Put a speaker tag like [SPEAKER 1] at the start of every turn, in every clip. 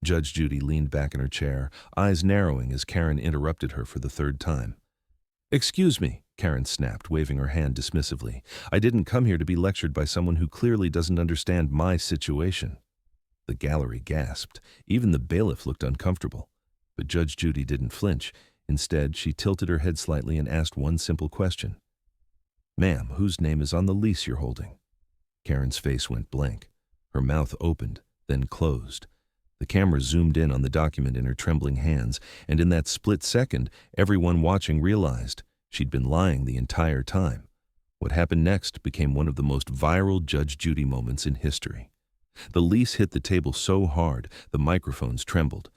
[SPEAKER 1] Judge Judy leaned back in her chair, eyes narrowing as Karen interrupted her for the third time. "Excuse me," Karen snapped, waving her hand dismissively. "I didn't come here to be lectured by someone who clearly doesn't understand my situation." The gallery gasped. Even the bailiff looked uncomfortable. But Judge Judy didn't flinch. Instead, she tilted her head slightly and asked one simple question. "Ma'am, whose name is on the lease you're holding?" Karen's face went blank. Her mouth opened, then closed. The camera zoomed in on the document in her trembling hands, and in that split second, everyone watching realized she'd been lying the entire time. What happened next became one of the most viral Judge Judy moments in history. The lease hit the table so hard, the microphones trembled.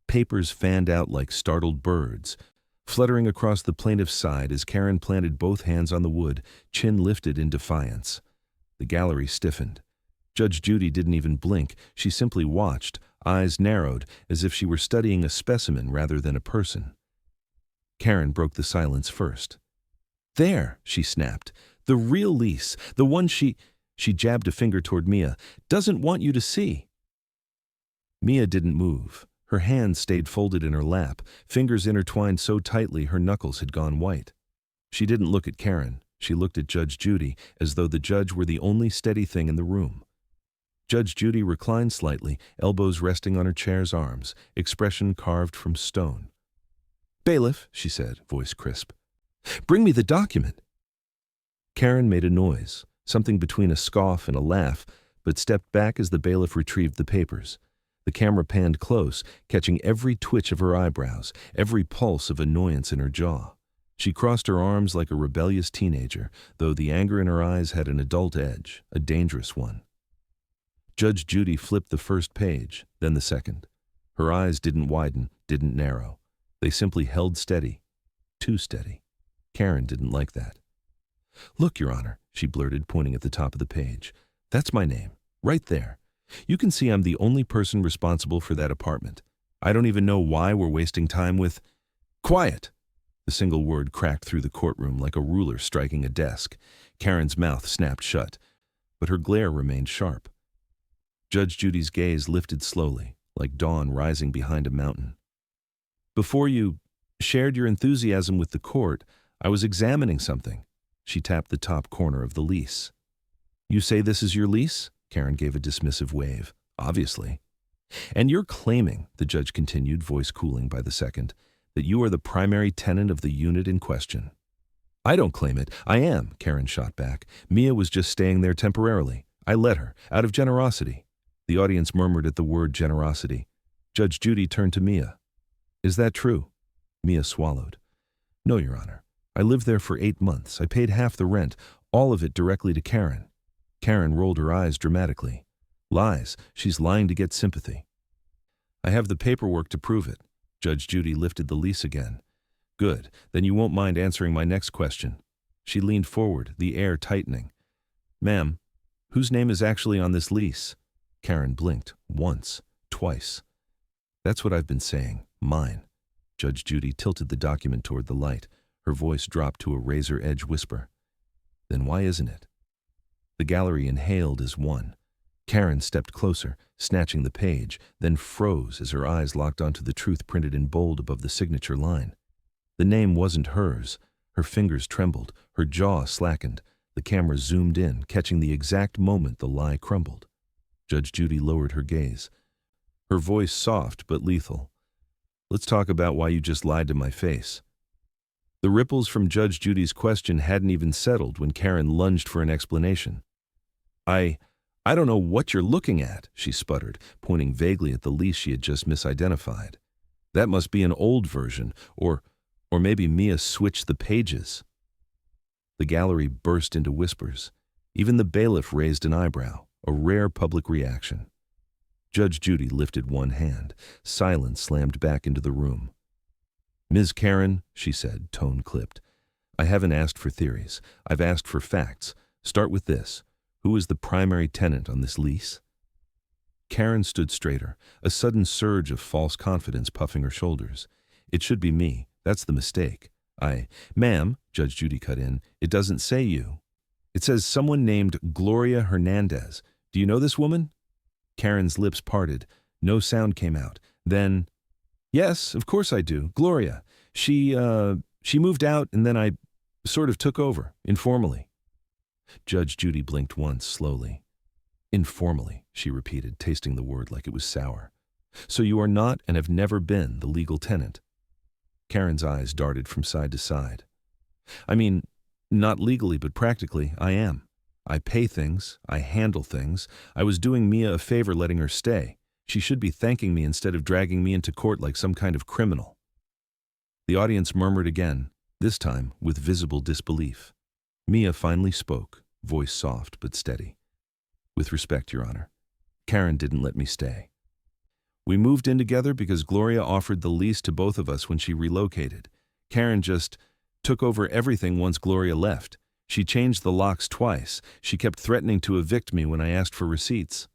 [SPEAKER 1] Papers fanned out like startled birds, fluttering across the plaintiff's side as Karen planted both hands on the wood, chin lifted in defiance. The gallery stiffened. Judge Judy didn't even blink. She simply watched, eyes narrowed, as if she were studying a specimen rather than a person. Karen broke the silence first. "There," she snapped. "The real lease, the one she jabbed a finger toward Mia, doesn't want you to see." Mia didn't move. Her hands stayed folded in her lap, fingers intertwined so tightly her knuckles had gone white. She didn't look at Karen. She looked at Judge Judy, as though the judge were the only steady thing in the room. Judge Judy reclined slightly, elbows resting on her chair's arms, expression carved from stone. "Bailiff," she said, voice crisp, "bring me the document." Karen made a noise, something between a scoff and a laugh, but stepped back as the bailiff retrieved the papers. The camera panned close, catching every twitch of her eyebrows, every pulse of annoyance in her jaw. She crossed her arms like a rebellious teenager, though the anger in her eyes had an adult edge, a dangerous one. Judge Judy flipped the first page, then the second. Her eyes didn't widen, didn't narrow. They simply held steady. Too steady. Karen didn't like that. "Look, Your Honor," she blurted, pointing at the top of the page. "That's my name, right there. You can see I'm the only person responsible for that apartment. I don't even know why we're wasting time with—" "Quiet!" The single word cracked through the courtroom like a ruler striking a desk. Karen's mouth snapped shut, but her glare remained sharp. Judge Judy's gaze lifted slowly, like dawn rising behind a mountain. "Before you shared your enthusiasm with the court, I was examining something." She tapped the top corner of the lease. "You say this is your lease?" Karen gave a dismissive wave. "Obviously." "And you're claiming," the judge continued, voice cooling by the second, "that you are the primary tenant of the unit in question." "I don't claim it. I am," Karen shot back. "Mia was just staying there temporarily. I let her, out of generosity." The audience murmured at the word generosity. Judge Judy turned to Mia. "Is that true?" Mia swallowed. "No, Your Honor. I lived there for 8 months. I paid half the rent, all of it directly to Karen." Karen rolled her eyes dramatically. "Lies. She's lying to get sympathy." "I have the paperwork to prove it." Judge Judy lifted the lease again. "Good. Then you won't mind answering my next question." She leaned forward, the air tightening. "Ma'am, whose name is actually on this lease?" Karen blinked. Once. Twice. "That's what I've been saying. Mine." Judge Judy tilted the document toward the light. Her voice dropped to a razor-edge whisper. "Then why isn't it?" The gallery inhaled as one. Karen stepped closer, snatching the page, then froze as her eyes locked onto the truth printed in bold above the signature line. The name wasn't hers. Her fingers trembled, her jaw slackened. The camera zoomed in, catching the exact moment the lie crumbled. Judge Judy lowered her gaze. Her voice soft but lethal. "Let's talk about why you just lied to my face." The ripples from Judge Judy's question hadn't even settled when Karen lunged for an explanation. I don't know what you're looking at," she sputtered, pointing vaguely at the lease she had just misidentified. "That must be an old version, or maybe Mia switched the pages." The gallery burst into whispers. Even the bailiff raised an eyebrow, a rare public reaction. Judge Judy lifted one hand. Silence slammed back into the room. "Ms. Karen," she said, tone clipped, "I haven't asked for theories. I've asked for facts. Start with this. Who is the primary tenant on this lease?" Karen stood straighter, a sudden surge of false confidence puffing her shoulders. "It should be me. That's the mistake. Ma'am," Judge Judy cut in, "it doesn't say you. It says someone named Gloria Hernandez. Do you know this woman?" Karen's lips parted. No sound came out. Then, "Yes, of course I do. Gloria. She moved out and then I sort of took over, informally." Judge Judy blinked once, slowly. "Informally," she repeated, tasting the word like it was sour. "So you are not and have never been the legal tenant." Karen's eyes darted from side to side. "I mean, not legally, but practically, I am. I pay things, I handle things. I was doing Mia a favor letting her stay. She should be thanking me instead of dragging me into court like some kind of criminal." The audience murmured again, this time with visible disbelief. Mia finally spoke, voice soft but steady. "With respect, Your Honor, Karen didn't let me stay. We moved in together because Gloria offered the lease to both of us when she relocated. Karen just took over everything once Gloria left. She changed the locks twice. She kept threatening to evict me when I asked for receipts."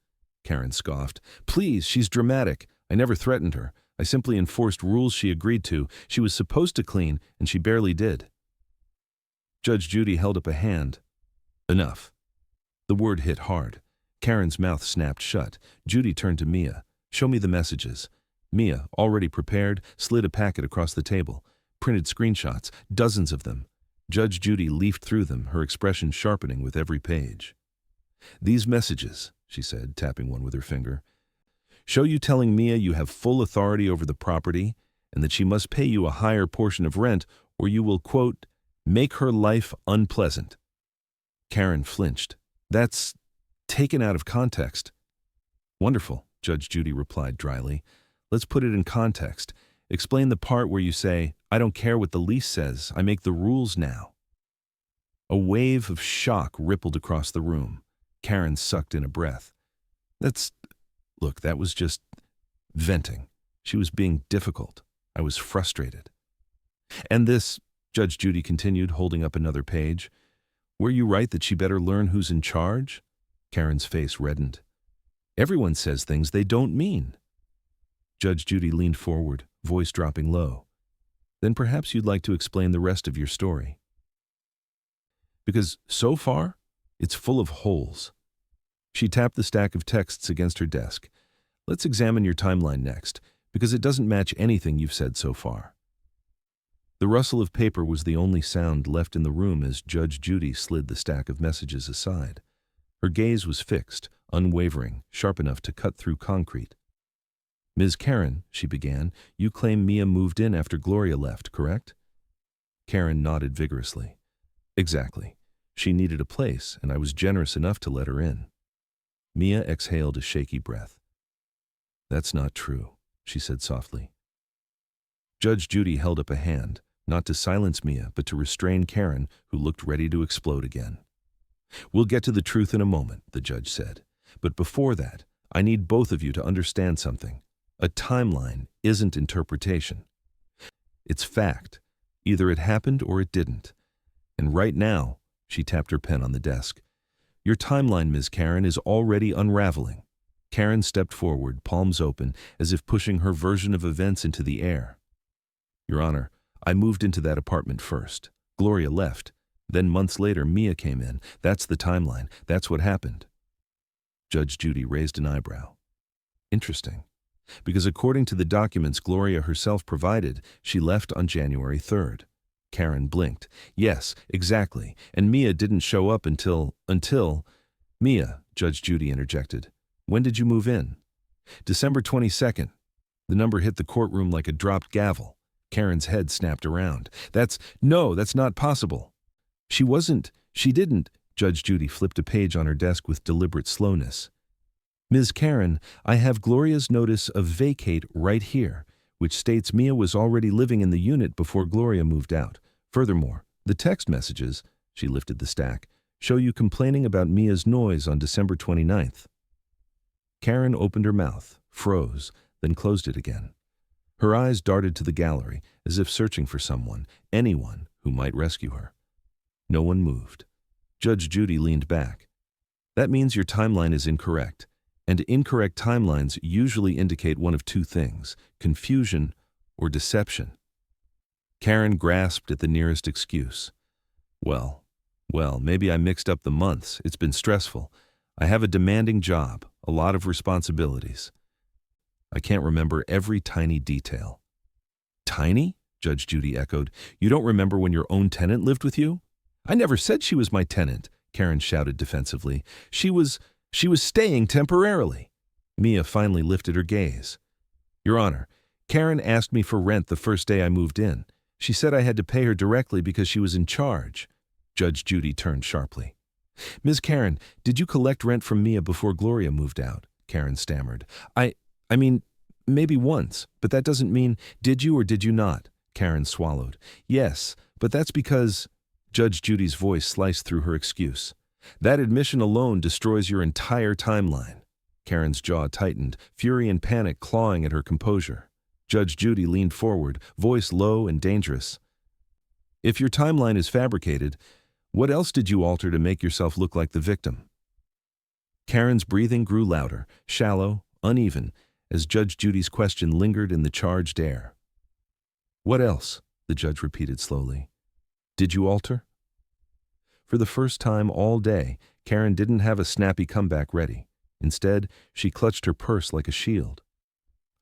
[SPEAKER 1] Karen scoffed. "Please, she's dramatic. I never threatened her. I simply enforced rules she agreed to. She was supposed to clean, and she barely did." Judge Judy held up a hand. "Enough." The word hit hard. Karen's mouth snapped shut. Judy turned to Mia. "Show me the messages." Mia, already prepared, slid a packet across the table. Printed screenshots, dozens of them. Judge Judy leafed through them, her expression sharpening with every page. "These messages," she said, tapping one with her finger, "show you telling Mia you have full authority over the property and that she must pay you a higher portion of rent or you will, quote, make her life unpleasant." Karen flinched. "That's taken out of context." "Wonderful," Judge Judy replied dryly. "Let's put it in context. Explain the part where you say, 'I don't care what the lease says, I make the rules now.'" A wave of shock rippled across the room. Karen sucked in a breath. Look, that was just venting. She was being difficult. I was frustrated. "And this," Judge Judy continued, holding up another page, "where you write that she better learn who's in charge?" Karen's face reddened. "Everyone says things they don't mean." Judge Judy leaned forward, voice dropping low. "Then perhaps you'd like to explain the rest of your story. Because so far, it's full of holes." She tapped the stack of texts against her desk. "Let's examine your timeline next, because it doesn't match anything you've said so far." The rustle of paper was the only sound left in the room as Judge Judy slid the stack of messages aside. Her gaze was fixed, unwavering, sharp enough to cut through concrete. "Ms. Karen," she began, "you claim Mia moved in after Gloria left, correct?" Karen nodded vigorously. "Exactly. She needed a place, and I was generous enough to let her in." Mia exhaled a shaky breath. "That's not true," she said softly. Judge Judy held up a hand, not to silence Mia, but to restrain Karen, who looked ready to explode again. "We'll get to the truth in a moment," the judge said. "But before that, I need both of you to understand something. A timeline isn't interpretation. It's fact. Either it happened or it didn't. And right now," she tapped her pen on the desk, "your timeline, Ms. Karen, is already unraveling." Karen stepped forward, palms open, as if pushing her version of events into the air. "Your Honor, I moved into that apartment first. Gloria left. Then months later, Mia came in. That's the timeline. That's what happened." Judge Judy raised an eyebrow. "Interesting. Because according to the documents Gloria herself provided, she left on January 3rd. Karen blinked. "Yes, exactly. And Mia didn't show up until... Mia," Judge Judy interjected. "When did you move in?" "December 22nd. The number hit the courtroom like a dropped gavel. Karen's head snapped around. That's not possible." She didn't." Judge Judy flipped a page on her desk with deliberate slowness. "Ms. Karen, I have Gloria's notice of vacate right here, which states Mia was already living in the unit before Gloria moved out. Furthermore, the text messages," she lifted the stack, "show you complaining about Mia's noise on December 29th. Karen opened her mouth, froze, then closed it again. Her eyes darted to the gallery, as if searching for someone, anyone who might rescue her. No one moved. Judge Judy leaned back. "That means your timeline is incorrect. And incorrect timelines usually indicate one of two things: confusion or deception." Karen grasped at the nearest excuse. Well, maybe I mixed up the months. It's been stressful. I have a demanding job, a lot of responsibilities." I can't remember every tiny detail. Tiny? Judge Judy echoed. You don't remember when your own tenant lived with you? I never said she was my tenant, Karen shouted defensively. She was staying temporarily. Mia finally lifted her gaze. Your Honor, Karen asked me for rent the first day I moved in. She said I had to pay her directly because she was in charge. Judge Judy turned sharply. Ms. Karen, did you collect rent from Mia before Gloria moved out? Karen stammered. I mean, maybe once, but that doesn't mean, did you or did you not? Karen swallowed. Yes, but that's because… Judge Judy's voice sliced through her excuse. That admission alone destroys your entire timeline. Karen's jaw tightened, fury and panic clawing at her composure. Judge Judy leaned forward, voice low and dangerous. If your timeline is fabricated, what else did you alter to make yourself look like the victim? Karen's breathing grew louder, shallow, uneven, as Judge Judy's question lingered in the charged air. What else? The judge repeated slowly. Did you alter? For the first time all day, Karen didn't have a snappy comeback ready. Instead, she clutched her purse like a shield.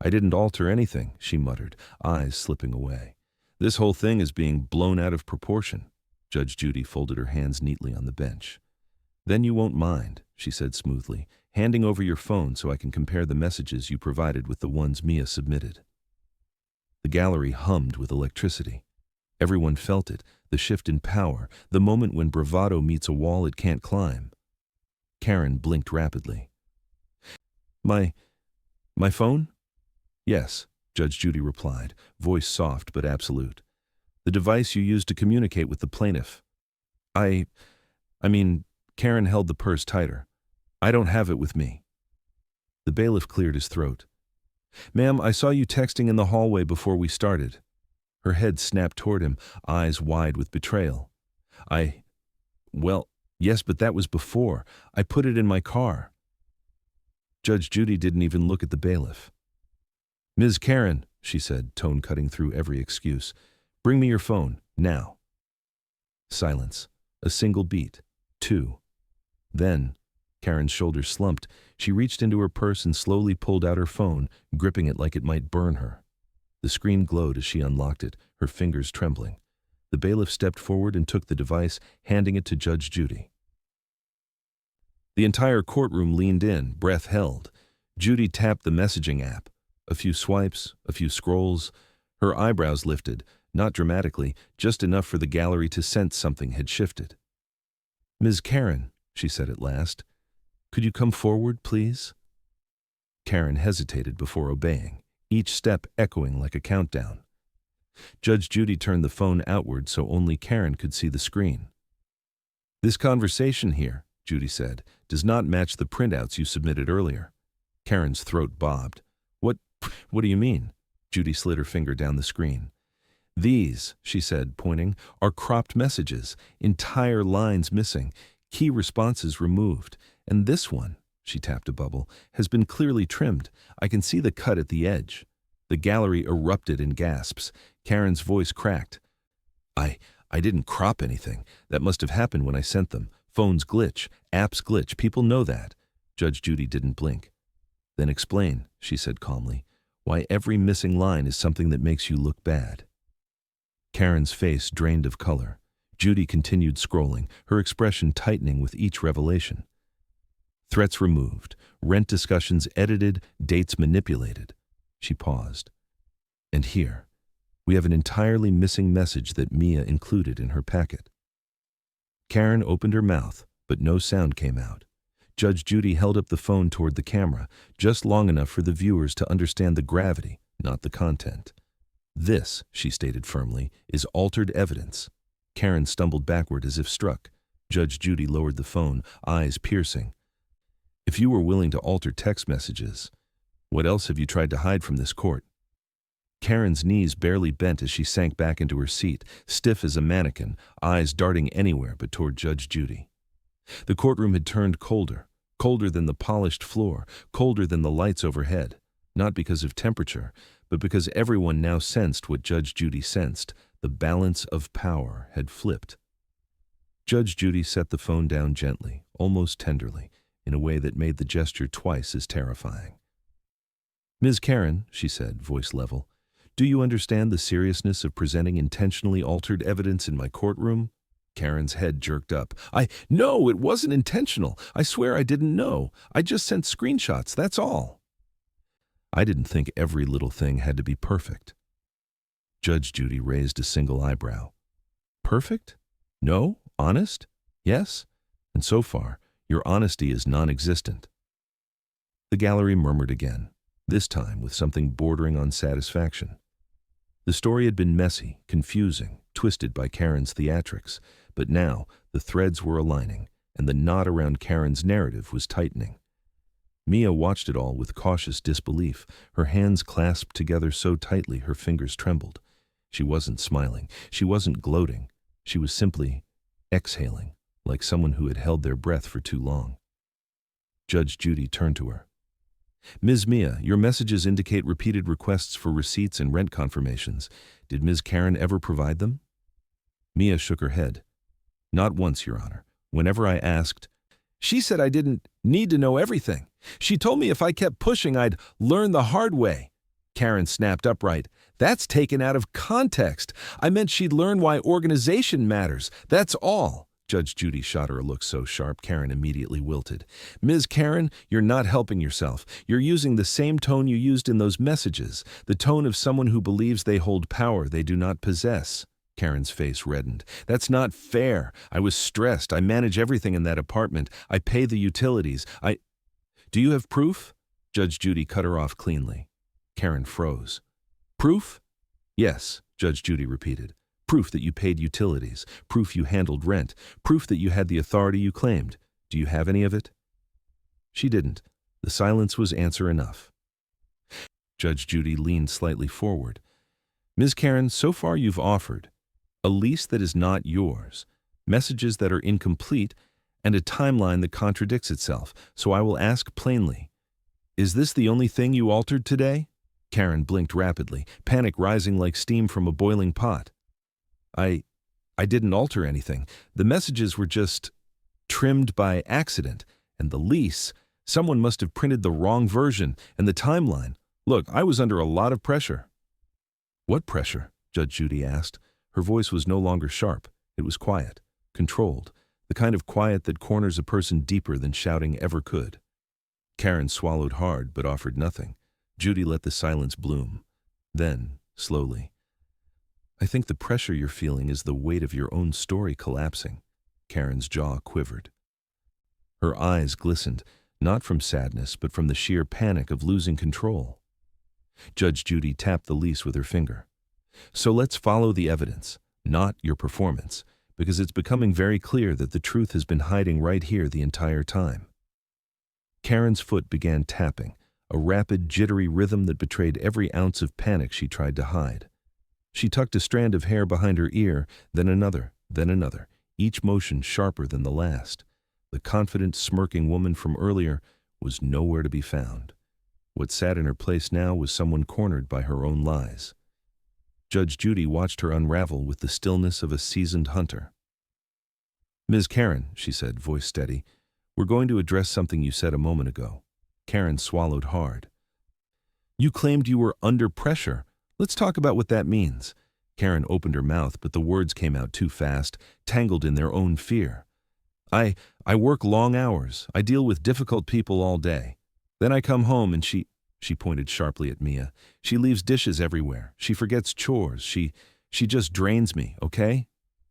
[SPEAKER 1] I didn't alter anything, she muttered, eyes slipping away. This whole thing is being blown out of proportion. Judge Judy folded her hands neatly on the bench. Then you won't mind, she said smoothly, handing over your phone so I can compare the messages you provided with the ones Mia submitted. The gallery hummed with electricity. Everyone felt it, the shift in power, the moment when bravado meets a wall it can't climb. Karen blinked rapidly. My phone? Yes, Judge Judy replied, voice soft but absolute. The device you used to communicate with the plaintiff. I mean, Karen held the purse tighter. I don't have it with me. The bailiff cleared his throat. Ma'am, I saw you texting in the hallway before we started. Her head snapped toward him, eyes wide with betrayal. Well, yes, but that was before. I put it in my car. Judge Judy didn't even look at the bailiff. Ms. Karen, she said, tone cutting through every excuse, bring me your phone, now. Silence. A single beat. 2. Then, Karen's shoulders slumped. She reached into her purse and slowly pulled out her phone, gripping it like it might burn her. The screen glowed as she unlocked it, her fingers trembling. The bailiff stepped forward and took the device, handing it to Judge Judy. The entire courtroom leaned in, breath held. Judy tapped the messaging app. A few swipes, a few scrolls. Her eyebrows lifted, not dramatically, just enough for the gallery to sense something had shifted. Ms. Karen, she said at last, could you come forward, please? Karen hesitated before obeying, each step echoing like a countdown. Judge Judy turned the phone outward so only Karen could see the screen. This conversation here, Judy said, does not match the printouts you submitted earlier. Karen's throat bobbed. What do you mean? Judy slid her finger down the screen. These, she said, pointing, are cropped messages, entire lines missing, key responses removed. And this one, she tapped a bubble, has been clearly trimmed. I can see the cut at the edge. The gallery erupted in gasps. Karen's voice cracked. I didn't crop anything. That must have happened when I sent them. Phones glitch, apps glitch, people know that. Judge Judy didn't blink. Then explain, she said calmly, why every missing line is something that makes you look bad. Karen's face drained of color. Judy continued scrolling, her expression tightening with each revelation. Threats removed, rent discussions edited, dates manipulated. She paused. And here, we have an entirely missing message that Mia included in her packet. Karen opened her mouth, but no sound came out. Judge Judy held up the phone toward the camera, just long enough for the viewers to understand the gravity, not the content. This, she stated firmly, is altered evidence. Karen stumbled backward as if struck. Judge Judy lowered the phone, eyes piercing. If you were willing to alter text messages, what else have you tried to hide from this court? Karen's knees barely bent as she sank back into her seat, stiff as a mannequin, eyes darting anywhere but toward Judge Judy. The courtroom had turned colder, colder than the polished floor, colder than the lights overhead, not because of temperature, but because everyone now sensed what Judge Judy sensed. The balance of power had flipped. Judge Judy set the phone down gently, almost tenderly, in a way that made the gesture twice as terrifying. Ms. Karen, she said, voice level, do you understand the seriousness of presenting intentionally altered evidence in my courtroom? Karen's head jerked up. No, it wasn't intentional. I swear I didn't know. I just sent screenshots, that's all. I didn't think every little thing had to be perfect. Judge Judy raised a single eyebrow. Perfect? No? Honest? Yes? And so far, your honesty is non-existent. The gallery murmured again, this time with something bordering on satisfaction. The story had been messy, confusing, twisted by Karen's theatrics, but now the threads were aligning, and the knot around Karen's narrative was tightening. Mia watched it all with cautious disbelief, her hands clasped together so tightly her fingers trembled. She wasn't smiling, she wasn't gloating, she was simply exhaling, like someone who had held their breath for too long. Judge Judy turned to her. Ms. Mia, your messages indicate repeated requests for receipts and rent confirmations. Did Ms. Karen ever provide them? Mia shook her head. Not once, Your Honor. Whenever I asked, she said I didn't need to know everything. She told me if I kept pushing, I'd learn the hard way. Karen snapped upright. That's taken out of context. I meant she'd learn why organization matters. That's all. Judge Judy shot her a look so sharp Karen immediately wilted. Ms. Karen, you're not helping yourself. You're using the same tone you used in those messages, the tone of someone who believes they hold power they do not possess. Karen's face reddened. That's not fair. I was stressed. I manage everything in that apartment. I pay the utilities. Do you have proof? Judge Judy cut her off cleanly. Karen froze. Proof? Yes, Judge Judy repeated. Proof that you paid utilities, proof you handled rent, proof that you had the authority you claimed. Do you have any of it? She didn't. The silence was answer enough. Judge Judy leaned slightly forward. Ms. Karen, so far you've offered a lease that is not yours, messages that are incomplete, and a timeline that contradicts itself. So I will ask plainly, is this the only thing you altered today? Karen blinked rapidly, panic rising like steam from a boiling pot. I didn't alter anything. The messages were just trimmed by accident. And the lease, someone must have printed the wrong version. And the timeline. Look, I was under a lot of pressure. What pressure? Judge Judy asked. Her voice was no longer sharp. It was quiet, controlled, the kind of quiet that corners a person deeper than shouting ever could. Karen swallowed hard but offered nothing. Judy let the silence bloom. Then, slowly, I think the pressure you're feeling is the weight of your own story collapsing. Karen's jaw quivered. Her eyes glistened, not from sadness, but from the sheer panic of losing control. Judge Judy tapped the lease with her finger. So let's follow the evidence, not your performance, because it's becoming very clear that the truth has been hiding right here the entire time. Karen's foot began tapping, a rapid, jittery rhythm that betrayed every ounce of panic she tried to hide. She tucked a strand of hair behind her ear, then another, each motion sharper than the last. The confident, smirking woman from earlier was nowhere to be found. What sat in her place now was someone cornered by her own lies. Judge Judy watched her unravel with the stillness of a seasoned hunter. Ms. Karen, she said, voice steady, we're going to address something you said a moment ago. Karen swallowed hard. You claimed you were under pressure. Let's talk about what that means. Karen opened her mouth, but the words came out too fast, tangled in their own fear. I work long hours. I deal with difficult people all day. Then I come home and she pointed sharply at Mia. She leaves dishes everywhere. She forgets chores. She just drains me, okay?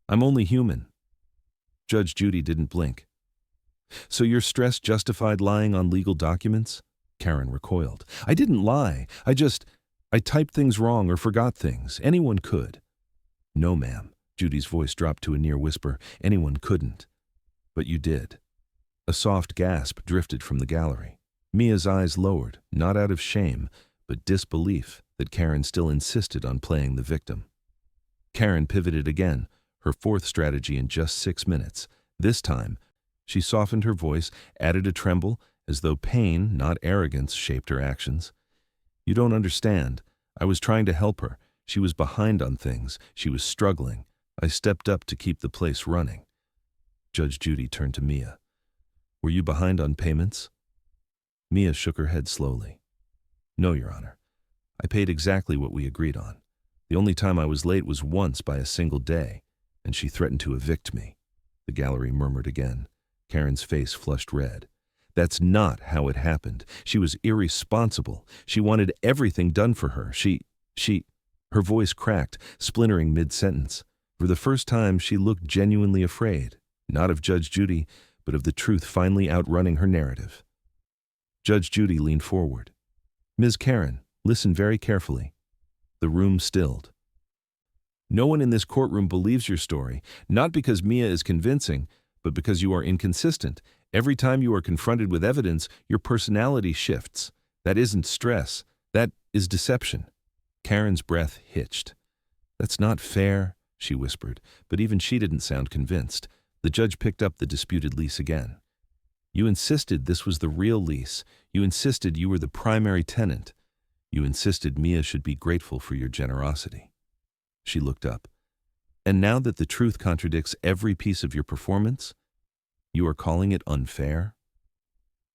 [SPEAKER 1] I'm only human. Judge Judy didn't blink. So your stress justified lying on legal documents? Karen recoiled. I didn't lie. I typed things wrong or forgot things. Anyone could. No, ma'am. Judy's voice dropped to a near whisper. Anyone couldn't. But you did. A soft gasp drifted from the gallery. Mia's eyes lowered, not out of shame, but disbelief that Karen still insisted on playing the victim. Karen pivoted again, her fourth strategy in just 6 minutes. This time, she softened her voice, added a tremble, as though pain, not arrogance, shaped her actions. You don't understand. I was trying to help her. She was behind on things. She was struggling. I stepped up to keep the place running. Judge Judy turned to Mia. Were you behind on payments? Mia shook her head slowly. No, Your Honor. I paid exactly what we agreed on. The only time I was late was once by a single day, and she threatened to evict me. The gallery murmured again. Karen's face flushed red. That's not how it happened. She was irresponsible. She wanted everything done for her. Her voice cracked, splintering mid-sentence. For the first time, she looked genuinely afraid, not of Judge Judy, but of the truth finally outrunning her narrative. Judge Judy leaned forward. Ms. Karen, listen very carefully. The room stilled. No one in this courtroom believes your story, not because Mia is convincing, but because you are inconsistent. Every time you are confronted with evidence, your personality shifts. That isn't stress. That is deception. Karen's breath hitched. That's not fair, she whispered, but even she didn't sound convinced. The judge picked up the disputed lease again. You insisted this was the real lease. You insisted you were the primary tenant. You insisted Mia should be grateful for your generosity. She looked up. And now that the truth contradicts every piece of your performance, you are calling it unfair?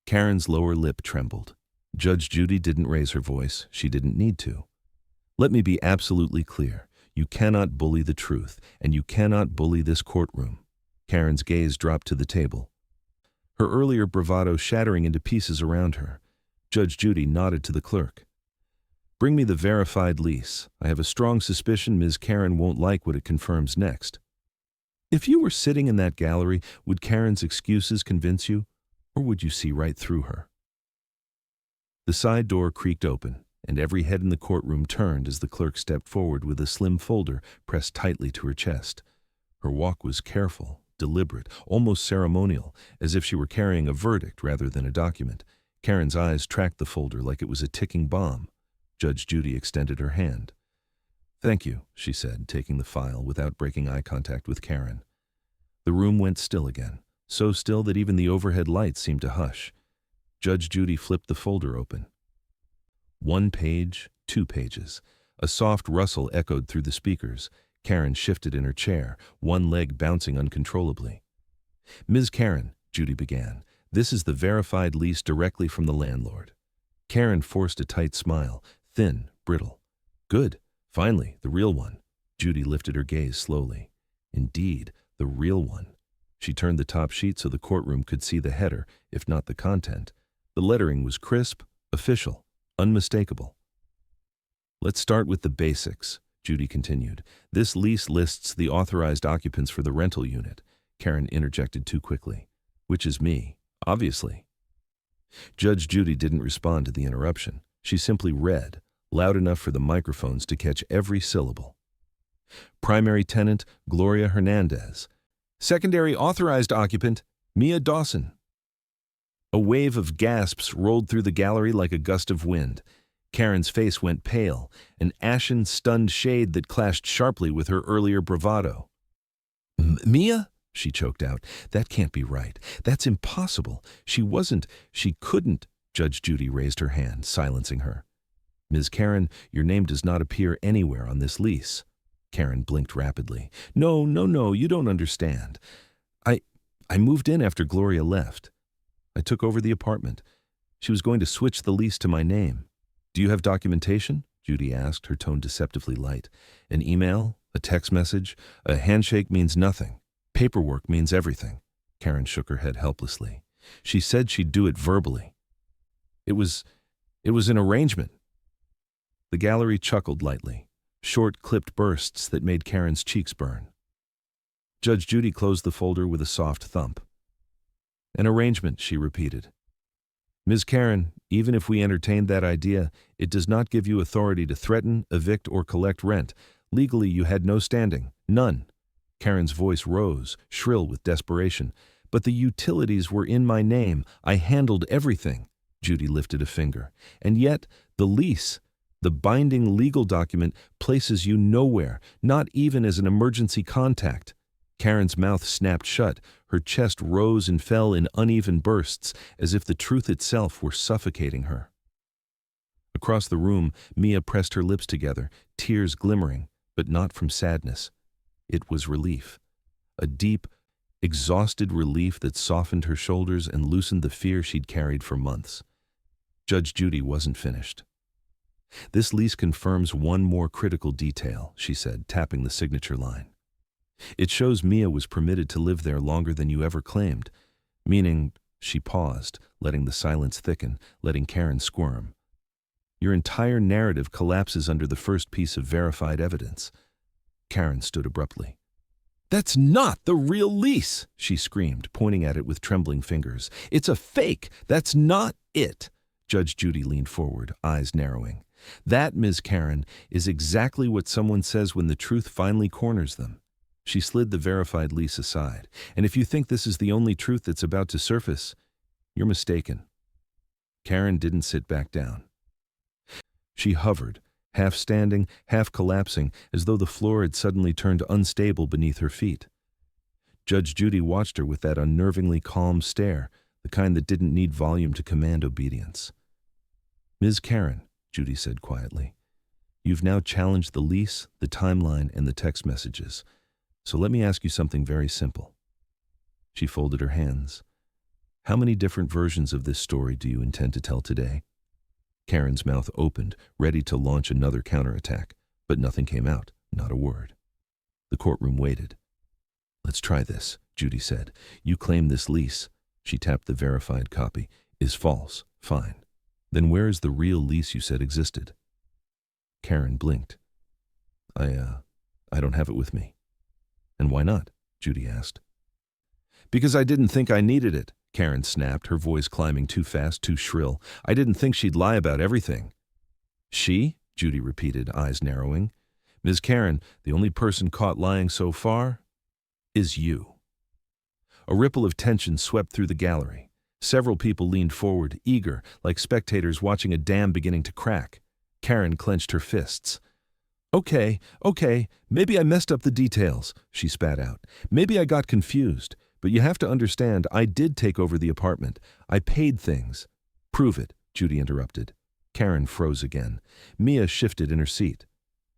[SPEAKER 1] Karen's lower lip trembled. Judge Judy didn't raise her voice. She didn't need to. Let me be absolutely clear. You cannot bully the truth, and you cannot bully this courtroom. Karen's gaze dropped to the table, her earlier bravado shattering into pieces around her. Judge Judy nodded to the clerk. Bring me the verified lease. I have a strong suspicion Ms. Karen won't like what it confirms next. If you were sitting in that gallery, would Karen's excuses convince you, or would you see right through her? The side door creaked open, and every head in the courtroom turned as the clerk stepped forward with a slim folder pressed tightly to her chest. Her walk was careful, deliberate, almost ceremonial, as if she were carrying a verdict rather than a document. Karen's eyes tracked the folder like it was a ticking bomb. Judge Judy extended her hand. Thank you, she said, taking the file without breaking eye contact with Karen. The room went still again, so still that even the overhead lights seemed to hush. Judge Judy flipped the folder open. 1 page, 2 pages. A soft rustle echoed through the speakers. Karen shifted in her chair, one leg bouncing uncontrollably. Ms. Karen, Judy began, this is the verified lease directly from the landlord. Karen forced a tight smile, thin, brittle. Good. Finally, the real one. Judy lifted her gaze slowly. Indeed, the real one. She turned the top sheet so the courtroom could see the header, if not the content. The lettering was crisp, official, unmistakable. Let's start with the basics, Judy continued. This lease lists the authorized occupants for the rental unit. Karen interjected too quickly. Which is me, obviously. Judge Judy didn't respond to the interruption. She simply read, loud enough for the microphones to catch every syllable. Primary tenant, Gloria Hernandez. Secondary authorized occupant, Mia Dawson. A wave of gasps rolled through the gallery like a gust of wind. Karen's face went pale, an ashen, stunned shade that clashed sharply with her earlier bravado. Mia? She choked out. That can't be right. That's impossible. She couldn't. Judge Judy raised her hand, silencing her. Ms. Karen, your name does not appear anywhere on this lease. Karen blinked rapidly. No, you don't understand. I moved in after Gloria left. I took over the apartment. She was going to switch the lease to my name. Do you have documentation? Judy asked, her tone deceptively light. An email? A text message? A handshake means nothing. Paperwork means everything. Karen shook her head helplessly. She said she'd do it verbally. It was an arrangement. The gallery chuckled lightly, short, clipped bursts that made Karen's cheeks burn. Judge Judy closed the folder with a soft thump. An arrangement, she repeated. Ms. Karen, even if we entertained that idea, it does not give you authority to threaten, evict, or collect rent. Legally, you had no standing. None. Karen's voice rose, shrill with desperation. But the utilities were in my name. I handled everything. Judy lifted a finger. And yet, the lease, the binding legal document, places you nowhere, not even as an emergency contact. Karen's mouth snapped shut. Her chest rose and fell in uneven bursts, as if the truth itself were suffocating her. Across the room, Mia pressed her lips together, tears glimmering, but not from sadness. It was relief. A deep, exhausted relief that softened her shoulders and loosened the fear she'd carried for months. Judge Judy wasn't finished. This lease confirms one more critical detail, she said, tapping the signature line. It shows Mia was permitted to live there longer than you ever claimed, meaning, she paused, letting the silence thicken, letting Karen squirm. Your entire narrative collapses under the first piece of verified evidence. Karen stood abruptly. That's not the real lease, she screamed, pointing at it with trembling fingers. It's a fake. That's not it. Judge Judy leaned forward, eyes narrowing. That, Ms. Karen, is exactly what someone says when the truth finally corners them. She slid the verified lease aside. And if you think this is the only truth that's about to surface, you're mistaken. Karen didn't sit back down. She hovered, half standing, half collapsing, as though the floor had suddenly turned unstable beneath her feet. Judge Judy watched her with that unnervingly calm stare, the kind that didn't need volume to command obedience. Ms. Karen, Judy said quietly, you've now challenged the lease, the timeline, and the text messages. So let me ask you something very simple. She folded her hands. How many different versions of this story do you intend to tell today? Karen's mouth opened, ready to launch another counterattack, but nothing came out, not a word. The courtroom waited. Let's try this, Judy said. You claim this lease, she tapped the verified copy, is false. Fine. Then where is the real lease you said existed? Karen blinked. I don't have it with me. And why not? Judy asked. Because I didn't think I needed it, Karen snapped, her voice climbing too fast, too shrill. I didn't think she'd lie about everything. She? Judy repeated, eyes narrowing. Ms. Karen, the only person caught lying so far is you. A ripple of tension swept through the gallery. Several people leaned forward, eager, like spectators watching a dam beginning to crack. Karen clenched her fists. Okay, maybe I messed up the details, she spat out. Maybe I got confused. But you have to understand, I did take over the apartment. I paid things. Prove it, Judy interrupted. Karen froze again. Mia shifted in her seat.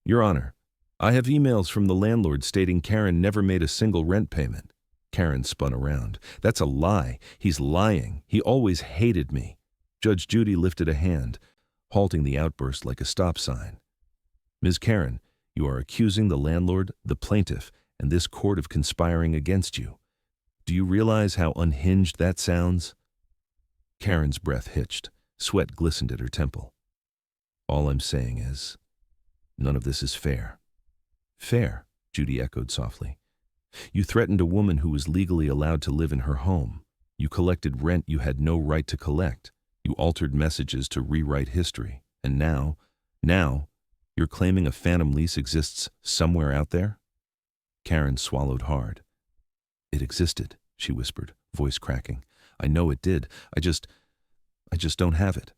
[SPEAKER 1] Your Honor, I have emails from the landlord stating Karen never made a single rent payment. Karen spun around. That's a lie. He's lying. He always hated me. Judge Judy lifted a hand, halting the outburst like a stop sign. Ms. Karen, you are accusing the landlord, the plaintiff, and this court of conspiring against you. Do you realize how unhinged that sounds? Karen's breath hitched. Sweat glistened at her temple. All I'm saying is, none of this is fair. Fair, Judy echoed softly. You threatened a woman who was legally allowed to live in her home. You collected rent you had no right to collect. You altered messages to rewrite history. And now, you're claiming a phantom lease exists somewhere out there? Karen swallowed hard. It existed, she whispered, voice cracking. I know it did. I just don't have it.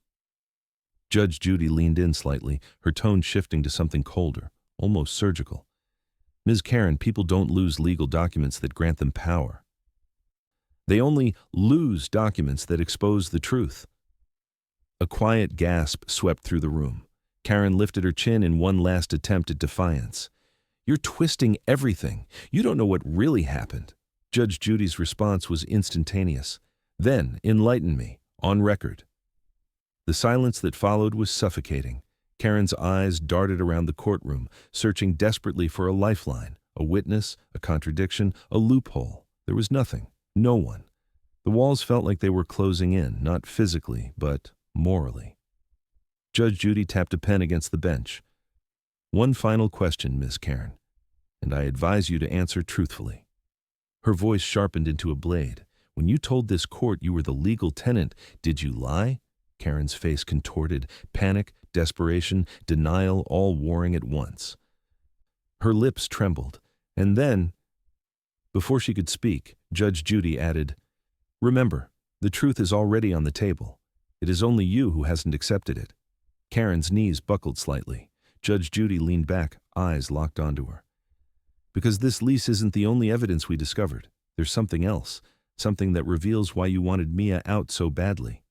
[SPEAKER 1] Judge Judy leaned in slightly, her tone shifting to something colder, almost surgical. Ms. Karen, people don't lose legal documents that grant them power. They only lose documents that expose the truth. A quiet gasp swept through the room. Karen lifted her chin in one last attempt at defiance. You're twisting everything. You don't know what really happened. Judge Judy's response was instantaneous. Then, enlighten me, on record. The silence that followed was suffocating. Karen's eyes darted around the courtroom, searching desperately for a lifeline, a witness, a contradiction, a loophole. There was nothing, no one. The walls felt like they were closing in, not physically, but morally. Judge Judy tapped a pen against the bench. One final question, Miss Karen, and I advise you to answer truthfully. Her voice sharpened into a blade. When you told this court you were the legal tenant, did you lie? Karen's face contorted, panic, desperation, denial, all warring at once. Her lips trembled, and then, before she could speak, Judge Judy added, Remember, the truth is already on the table. It is only you who hasn't accepted it. Karen's knees buckled slightly. Judge Judy leaned back, eyes locked onto her. Because this lease isn't the only evidence we discovered. There's something else, something that reveals why you wanted Mia out so badly.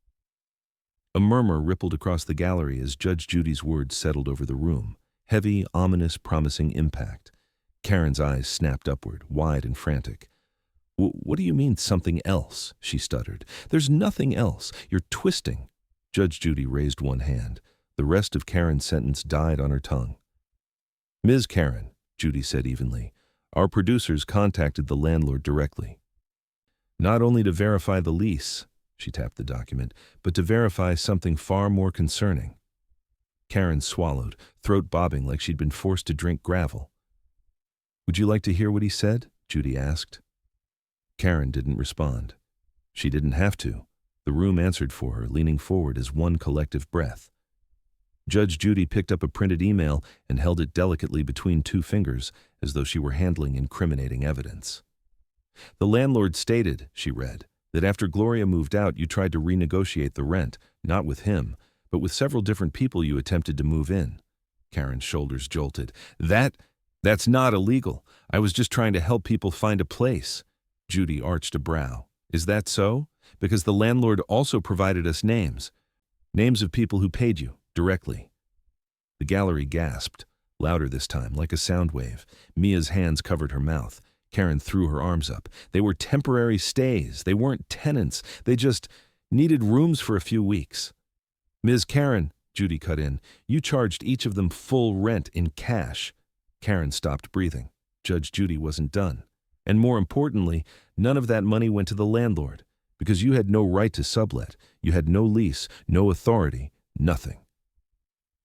[SPEAKER 1] A murmur rippled across the gallery as Judge Judy's words settled over the room. Heavy, ominous, promising impact. Karen's eyes snapped upward, wide and frantic. What do you mean, something else? She stuttered. There's nothing else. You're twisting. Judge Judy raised one hand. The rest of Karen's sentence died on her tongue. "Ms. Karen," Judy said evenly, "our producers contacted the landlord directly. Not only to verify the lease," she tapped the document, "but to verify something far more concerning." Karen swallowed, throat bobbing like she'd been forced to drink gravel. "Would you like to hear what he said?" Judy asked. Karen didn't respond. She didn't have to. The room answered for her, leaning forward as one collective breath. Judge Judy picked up a printed email and held it delicately between two fingers, as though she were handling incriminating evidence. "The landlord stated," she read, "that after Gloria moved out, you tried to renegotiate the rent, not with him, but with several different people you attempted to move in." Karen's shoulders jolted. That's not illegal. I was just trying to help people find a place." Judy arched a brow. "Is that so? Because the landlord also provided us names. Names of people who paid you, directly." The gallery gasped, louder this time, like a sound wave. Mia's hands covered her mouth. Karen threw her arms up. "They were temporary stays. They weren't tenants. They just needed rooms for a few weeks." "Ms. Karen," Judy cut in, "you charged each of them full rent in cash." Karen stopped breathing. Judge Judy wasn't done. "And more importantly, none of that money went to the landlord, because you had no right to sublet. You had no lease, no authority, nothing."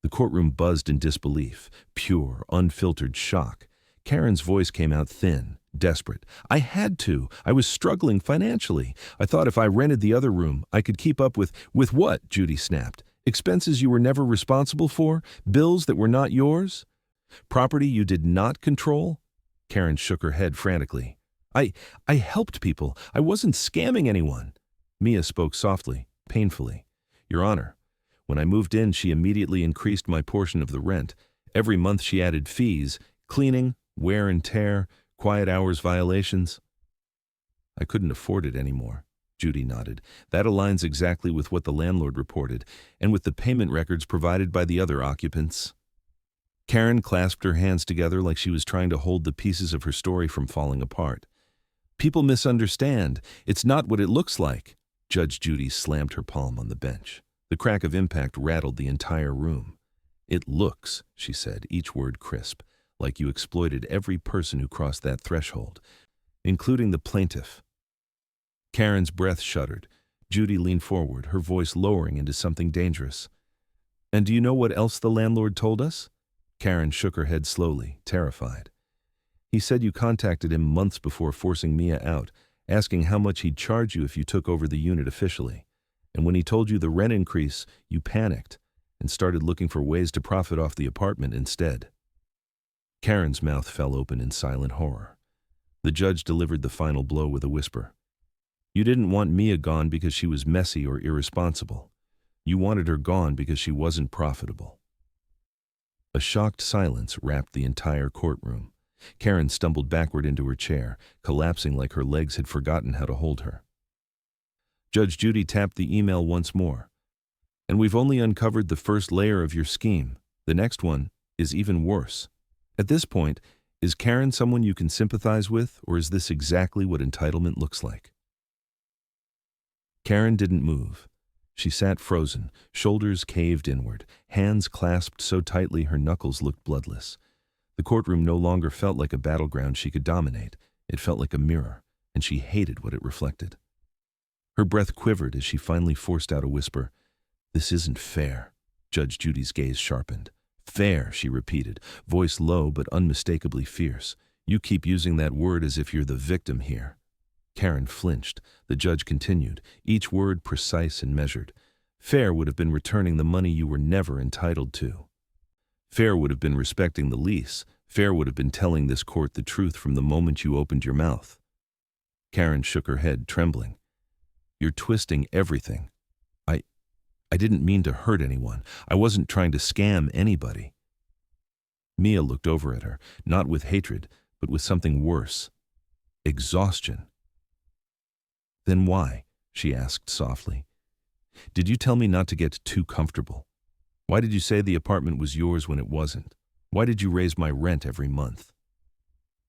[SPEAKER 1] The courtroom buzzed in disbelief, pure, unfiltered shock. Karen's voice came out thin, desperate. "I had to. I was struggling financially. I thought if I rented the other room, I could keep up with what?" Judy snapped. "Expenses you were never responsible for? Bills that were not yours? Property you did not control?" Karen shook her head frantically. I helped people. I wasn't scamming anyone." Mia spoke softly, painfully. "Your Honor, when I moved in, she immediately increased my portion of the rent. Every month she added fees, cleaning, wear and tear, quiet hours violations." "I couldn't afford it anymore," Judy nodded. "That aligns exactly with what the landlord reported, and with the payment records provided by the other occupants." Karen clasped her hands together like she was trying to hold the pieces of her story from falling apart. "People misunderstand. It's not what it looks like." Judge Judy slammed her palm on the bench. The crack of impact rattled the entire room. "It looks," she said, each word crisp, "like you exploited every person who crossed that threshold, including the plaintiff." Karen's breath shuddered. Judy leaned forward, her voice lowering into something dangerous. "And do you know what else the landlord told us?" Karen shook her head slowly, terrified. "He said you contacted him months before forcing Mia out, asking how much he'd charge you if you took over the unit officially. And when he told you the rent increase, you panicked and started looking for ways to profit off the apartment instead." Karen's mouth fell open in silent horror. The judge delivered the final blow with a whisper. "You didn't want Mia gone because she was messy or irresponsible. You wanted her gone because she wasn't profitable." A shocked silence wrapped the entire courtroom. Karen stumbled backward into her chair, collapsing like her legs had forgotten how to hold her. Judge Judy tapped the email once more. "And we've only uncovered the first layer of your scheme. The next one is even worse. At this point, is Karen someone you can sympathize with, or is this exactly what entitlement looks like?" Karen didn't move. She sat frozen, shoulders caved inward, hands clasped so tightly her knuckles looked bloodless. The courtroom no longer felt like a battleground she could dominate. It felt like a mirror, and she hated what it reflected. Her breath quivered as she finally forced out a whisper. "This isn't fair." Judge Judy's gaze sharpened. "Fair," she repeated, voice low but unmistakably fierce. "You keep using that word as if you're the victim here." Karen flinched. The judge continued, each word precise and measured. "Fair would have been returning the money you were never entitled to. Fair would have been respecting the lease. Fair would have been telling this court the truth from the moment you opened your mouth." Karen shook her head, trembling. "You're twisting everything. I didn't mean to hurt anyone. I wasn't trying to scam anybody." Mia looked over at her, not with hatred, but with something worse. Exhaustion. "Then why?" she asked softly. "Did you tell me not to get too comfortable? Why did you say the apartment was yours when it wasn't? Why did you raise my rent every month?"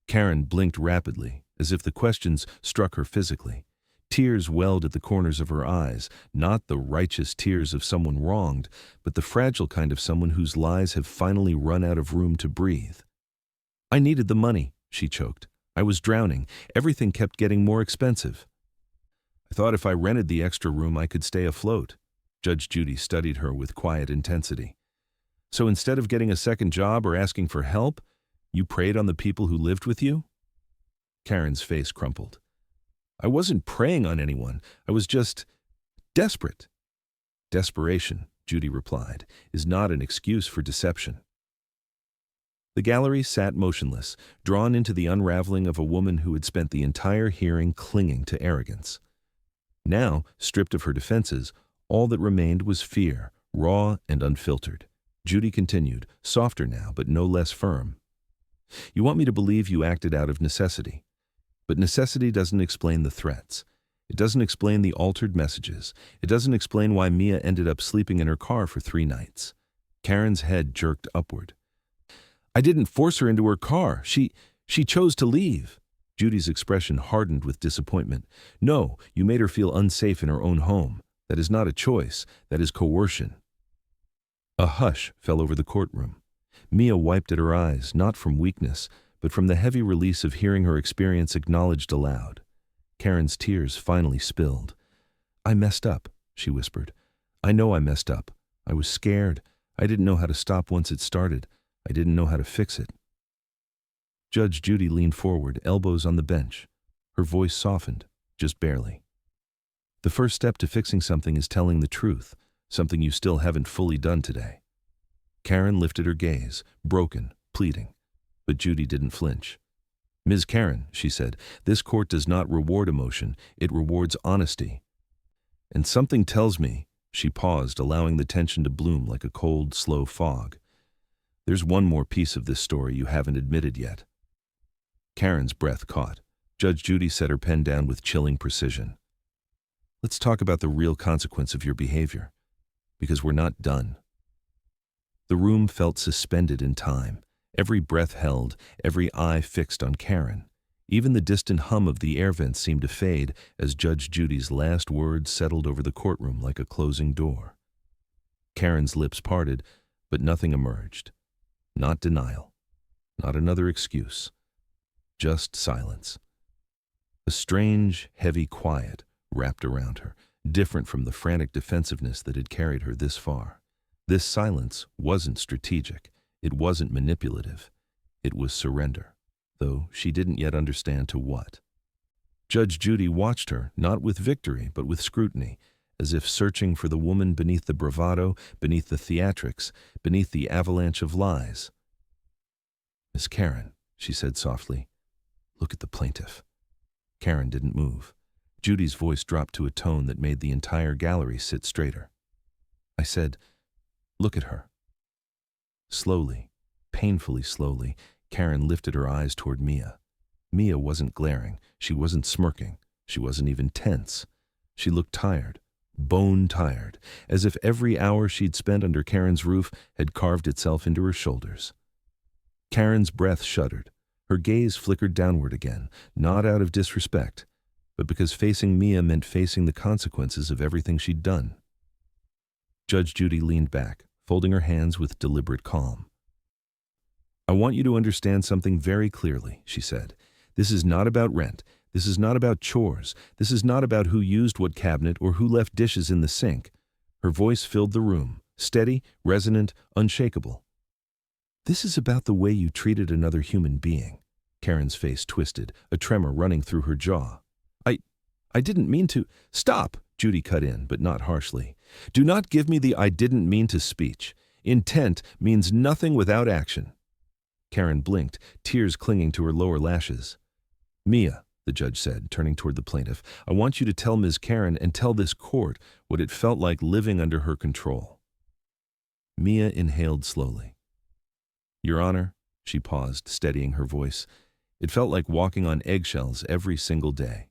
[SPEAKER 1] Karen blinked rapidly, as if the questions struck her physically. Tears welled at the corners of her eyes, not the righteous tears of someone wronged, but the fragile kind of someone whose lies have finally run out of room to breathe. "I needed the money," she choked. "I was drowning. Everything kept getting more expensive. I thought if I rented the extra room I could stay afloat." Judge Judy studied her with quiet intensity. "So instead of getting a second job or asking for help, you preyed on the people who lived with you?" Karen's face crumpled. "I wasn't preying on anyone. I was just desperate." "Desperation," Judy replied, "is not an excuse for deception." The gallery sat motionless, drawn into the unraveling of a woman who had spent the entire hearing clinging to arrogance. Now, stripped of her defenses, all that remained was fear, raw and unfiltered. Judy continued, softer now, but no less firm. "You want me to believe you acted out of necessity. But necessity doesn't explain the threats. It doesn't explain the altered messages. It doesn't explain why Mia ended up sleeping in her car for 3 nights. Karen's head jerked upward. "I didn't force her into her car. She chose to leave." Judy's expression hardened with disappointment. "No, you made her feel unsafe in her own home. That is not a choice. That is coercion." A hush fell over the courtroom. Mia wiped at her eyes, not from weakness, but from the heavy release of hearing her experience acknowledged aloud. Karen's tears finally spilled. "I messed up," she whispered. "I know I messed up. I was scared. I didn't know how to stop once it started. I didn't know how to fix it." Judge Judy leaned forward, elbows on the bench. Her voice softened, just barely. "The first step to fixing something is telling the truth, something you still haven't fully done today." Karen lifted her gaze, broken, pleading. But Judy didn't flinch. "Ms. Karen," she said, "this court does not reward emotion, it rewards honesty. And something tells me," she paused, allowing the tension to bloom like a cold, slow fog, "there's one more piece of this story you haven't admitted yet." Karen's breath caught. Judge Judy set her pen down with chilling precision. "Let's talk about the real consequence of your behavior, because we're not done." The room felt suspended in time. Every breath held, every eye fixed on Karen. Even the distant hum of the air vents seemed to fade as Judge Judy's last words settled over the courtroom like a closing door. Karen's lips parted, but nothing emerged. Not denial. Not another excuse. Just silence. A strange, heavy quiet wrapped around her, different from the frantic defensiveness that had carried her this far. This silence wasn't strategic. It wasn't manipulative. It was surrender, though she didn't yet understand to what. Judge Judy watched her, not with victory, but with scrutiny, as if searching for the woman beneath the bravado, beneath the theatrics, beneath the avalanche of lies. "Miss Karen," she said softly, "look at the plaintiff." Karen didn't move. Judy's voice dropped to a tone that made the entire gallery sit straighter. "I said, look at her." Slowly, painfully slowly, Karen lifted her eyes toward Mia. Mia wasn't glaring. She wasn't smirking. She wasn't even tense. She looked tired, bone-tired, as if every hour she'd spent under Karen's roof had carved itself into her shoulders. Karen's breath shuddered. Her gaze flickered downward again, not out of disrespect, but because facing Mia meant facing the consequences of everything she'd done. Judge Judy leaned back, folding her hands with deliberate calm. "I want you to understand something very clearly," she said. "This is not about rent. This is not about chores. This is not about who used what cabinet or who left dishes in the sink." Her voice filled the room, steady, resonant, unshakable. "This is about the way you treated another human being." Karen's face twisted, a tremor running through her jaw. I didn't mean to—" "Stop!" Judy cut in, but not harshly. "Do not give me the 'I didn't mean to' speech. Intent means nothing without action." Karen blinked, tears clinging to her lower lashes. "Mia," the judge said, turning toward the plaintiff, "I want you to tell Ms. Karen and tell this court what it felt like living under her control." Mia inhaled slowly. "Your Honor," she paused, steadying her voice, "it felt like walking on eggshells every single day.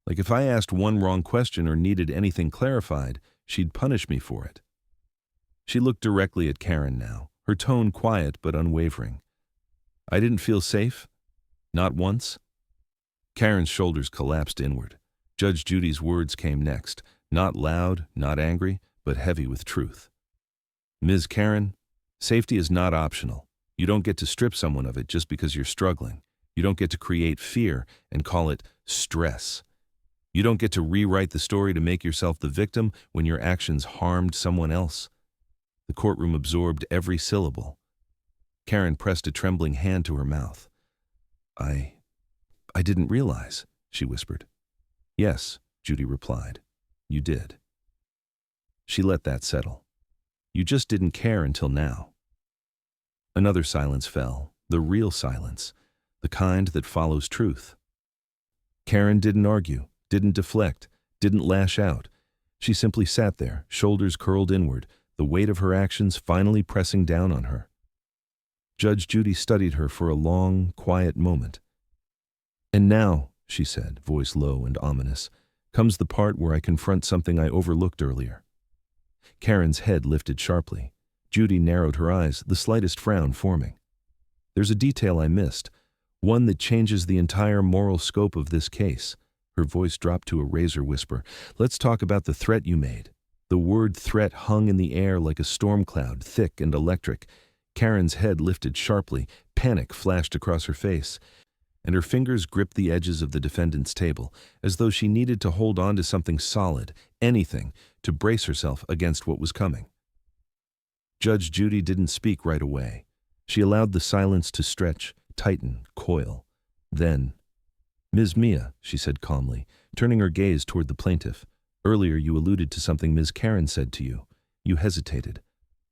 [SPEAKER 1] Like if I asked one wrong question or needed anything clarified, she'd punish me for it." She looked directly at Karen now, her tone quiet but unwavering. "I didn't feel safe? Not once?" Karen's shoulders collapsed inward. Judge Judy's words came next, not loud, not angry, but heavy with truth. Ms. Karen, safety is not optional. You don't get to strip someone of it just because you're struggling. You don't get to create fear and call it stress. You don't get to rewrite the story to make yourself the victim when your actions harmed someone else. The courtroom absorbed every syllable. Karen pressed a trembling hand to her mouth. I didn't realize, she whispered. Yes, Judy replied. You did. She let that settle. You just didn't care until now. Another silence fell, the real silence, the kind that follows truth. Karen didn't argue, didn't deflect, didn't lash out. She simply sat there, shoulders curled inward, the weight of her actions finally pressing down on her. Judge Judy studied her for a long, quiet moment. And now, she said, voice low and ominous, comes the part where I confront something I overlooked earlier. Karen's head lifted sharply. Judy narrowed her eyes, the slightest frown forming. There's a detail I missed, one that changes the entire moral scope of this case. Her voice dropped to a razor whisper. Let's talk about the threat you made. The word threat hung in the air like a storm cloud, thick and electric. Karen's head lifted sharply, panic flashed across her face, and her fingers gripped the edges of the defendant's table, as though she needed to hold on to something solid, anything, to brace herself against what was coming. Judge Judy didn't speak right away. She allowed the silence to stretch, tighten, coil. Then, Ms. Mia, she said calmly, turning her gaze toward the plaintiff. Earlier you alluded to something Ms. Karen said to you. You hesitated.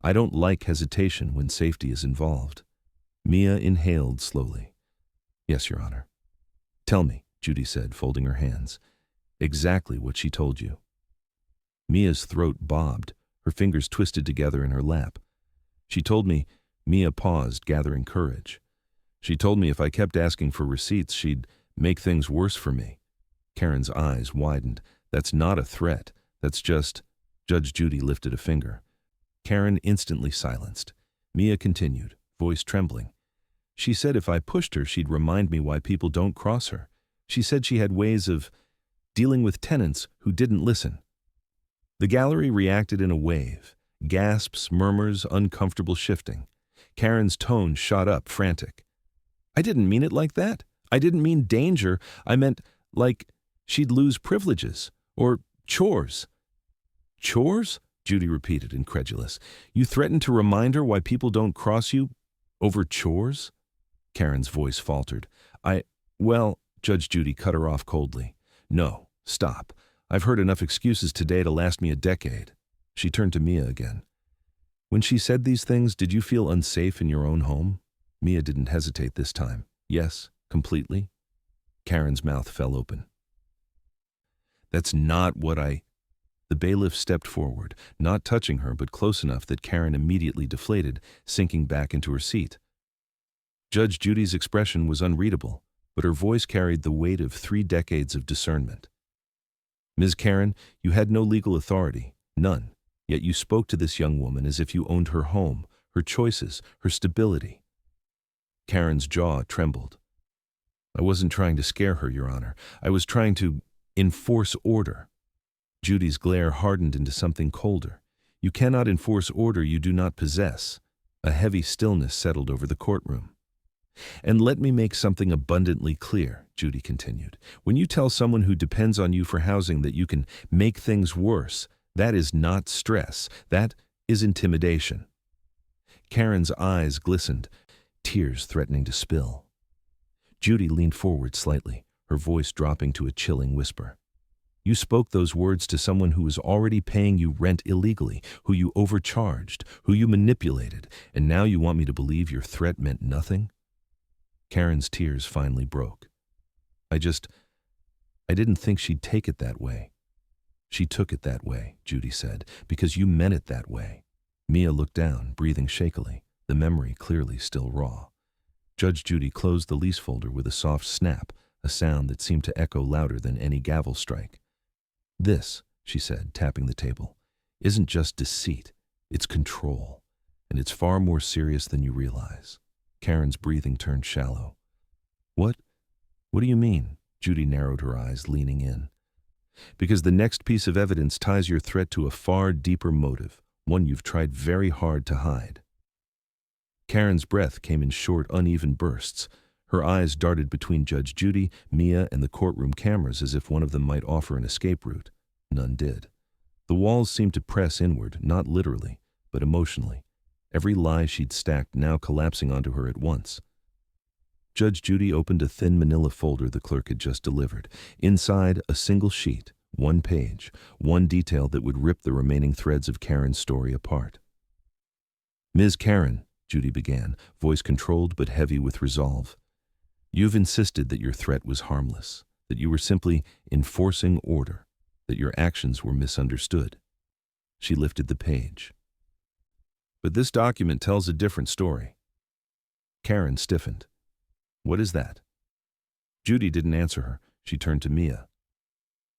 [SPEAKER 1] I don't like hesitation when safety is involved. Mia inhaled slowly. Yes, Your Honor. Tell me, Judy said, folding her hands. Exactly what she told you. Mia's throat bobbed, her fingers twisted together in her lap. She told me, Mia paused, gathering courage. She told me if I kept asking for receipts, she'd make things worse for me. Karen's eyes widened. That's not a threat. That's just... Judge Judy lifted a finger. Karen instantly silenced. Mia continued, voice trembling. She said if I pushed her, she'd remind me why people don't cross her. She said she had ways of dealing with tenants who didn't listen. The gallery reacted in a wave. Gasps, murmurs, uncomfortable shifting. Karen's tone shot up, frantic. I didn't mean it like that. I didn't mean danger. I meant, like, she'd lose privileges. Or chores. Chores? Judy repeated, incredulous. You threatened to remind her why people don't cross you over chores? Karen's voice faltered. Well, Judge Judy cut her off coldly. No, stop. I've heard enough excuses today to last me a decade. She turned to Mia again. When she said these things, did you feel unsafe in your own home? Mia didn't hesitate this time. Yes, completely. Karen's mouth fell open. That's not what The bailiff stepped forward, not touching her but close enough that Karen immediately deflated, sinking back into her seat. Judge Judy's expression was unreadable, but her voice carried the weight of 3 decades of discernment. Ms. Karen, you had no legal authority, none, yet you spoke to this young woman as if you owned her home, her choices, her stability. Karen's jaw trembled. I wasn't trying to scare her, Your Honor. I was trying to enforce order. Judy's glare hardened into something colder. You cannot enforce order you do not possess. A heavy stillness settled over the courtroom. And let me make something abundantly clear, Judy continued. When you tell someone who depends on you for housing that you can make things worse, that is not stress. That is intimidation. Karen's eyes glistened, tears threatening to spill. Judy leaned forward slightly, her voice dropping to a chilling whisper. You spoke those words to someone who was already paying you rent illegally, who you overcharged, who you manipulated, and now you want me to believe your threat meant nothing? Karen's tears finally broke. I didn't think she'd take it that way. She took it that way, Judy said, because you meant it that way. Mia looked down, breathing shakily, the memory clearly still raw. Judge Judy closed the lease folder with a soft snap, a sound that seemed to echo louder than any gavel strike. This, she said, tapping the table, isn't just deceit, it's control, and it's far more serious than you realize. Karen's breathing turned shallow. What do you mean? Judy narrowed her eyes, leaning in. Because the next piece of evidence ties your threat to a far deeper motive, one you've tried very hard to hide. Karen's breath came in short, uneven bursts. Her eyes darted between Judge Judy, Mia, and the courtroom cameras as if one of them might offer an escape route. None did. The walls seemed to press inward, not literally, but emotionally. Every lie she'd stacked now collapsing onto her at once. Judge Judy opened a thin manila folder the clerk had just delivered. Inside, a single sheet, one page, one detail that would rip the remaining threads of Karen's story apart. "Ms. Karen," Judy began, voice controlled but heavy with resolve, "you've insisted that your threat was harmless, that you were simply enforcing order, that your actions were misunderstood." She lifted the page. "But this document tells a different story." Karen stiffened. "What is that?" Judy didn't answer her. She turned to Mia.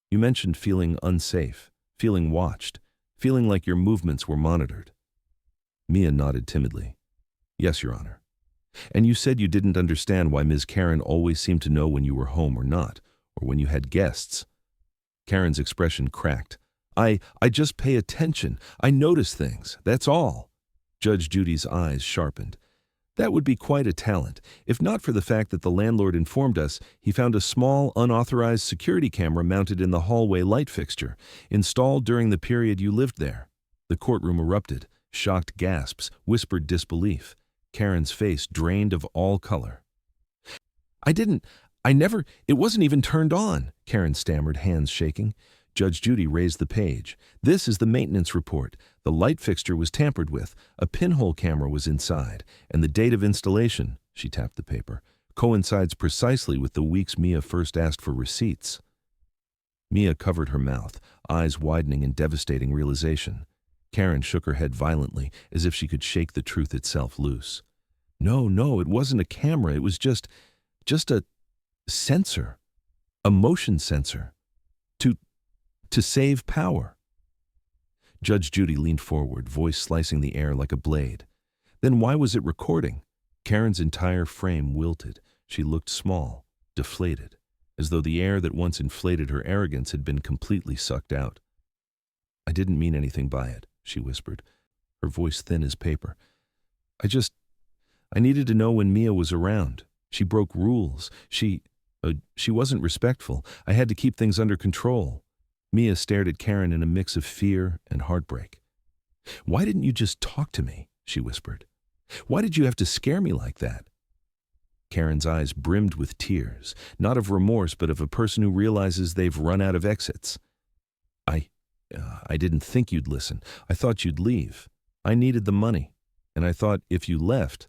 [SPEAKER 1] "You mentioned feeling unsafe, feeling watched, feeling like your movements were monitored." Mia nodded timidly. "Yes, Your Honor. And you said you didn't understand why Ms. Karen always seemed to know when you were home or not, or when you had guests." Karen's expression cracked. I just pay attention. I notice things. That's all." Judge Judy's eyes sharpened. "That would be quite a talent, if not for the fact that the landlord informed us he found a small, unauthorized security camera mounted in the hallway light fixture, installed during the period you lived there." The courtroom erupted. Shocked gasps, whispered disbelief. Karen's face drained of all color. It wasn't even turned on," Karen stammered, hands shaking. Judge Judy raised the page. "This is the maintenance report. The light fixture was tampered with, a pinhole camera was inside, and the date of installation," she tapped the paper, "coincides precisely with the weeks Mia first asked for receipts." Mia covered her mouth, eyes widening in devastating realization. Karen shook her head violently, as if she could shake the truth itself loose. No, it wasn't a camera. It was just a sensor, a motion sensor, to save power." Judge Judy leaned forward, voice slicing the air like a blade. "Then why was it recording?" Karen's entire frame wilted. She looked small, deflated, as though the air that once inflated her arrogance had been completely sucked out. "I didn't mean anything by it," she whispered, her voice thin as paper. I needed to know when Mia was around. She broke rules. She wasn't respectful. I had to keep things under control." Mia stared at Karen in a mix of fear and heartbreak. "Why didn't you just talk to me?" she whispered. "Why did you have to scare me like that?" Karen's eyes brimmed with tears, not of remorse but of a person who realizes they've run out of exits. I didn't think you'd listen. I thought you'd leave. I needed the money, and I thought if you left,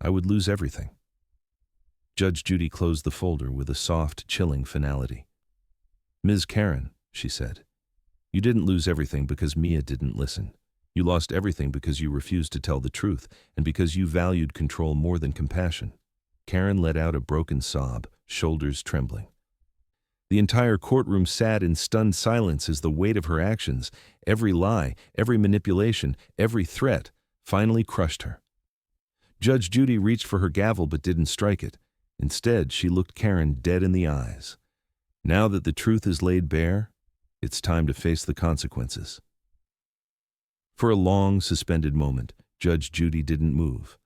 [SPEAKER 1] I would lose everything." Judge Judy closed the folder with a soft, chilling finality. "Ms. Karen," she said, "you didn't lose everything because Mia didn't listen. You lost everything because you refused to tell the truth and because you valued control more than compassion." Karen let out a broken sob, shoulders trembling. The entire courtroom sat in stunned silence as the weight of her actions, every lie, every manipulation, every threat, finally crushed her. Judge Judy reached for her gavel but didn't strike it. Instead, she looked Karen dead in the eyes. "Now that the truth is laid bare, it's time to face the consequences." For a long, suspended moment, Judge Judy didn't move.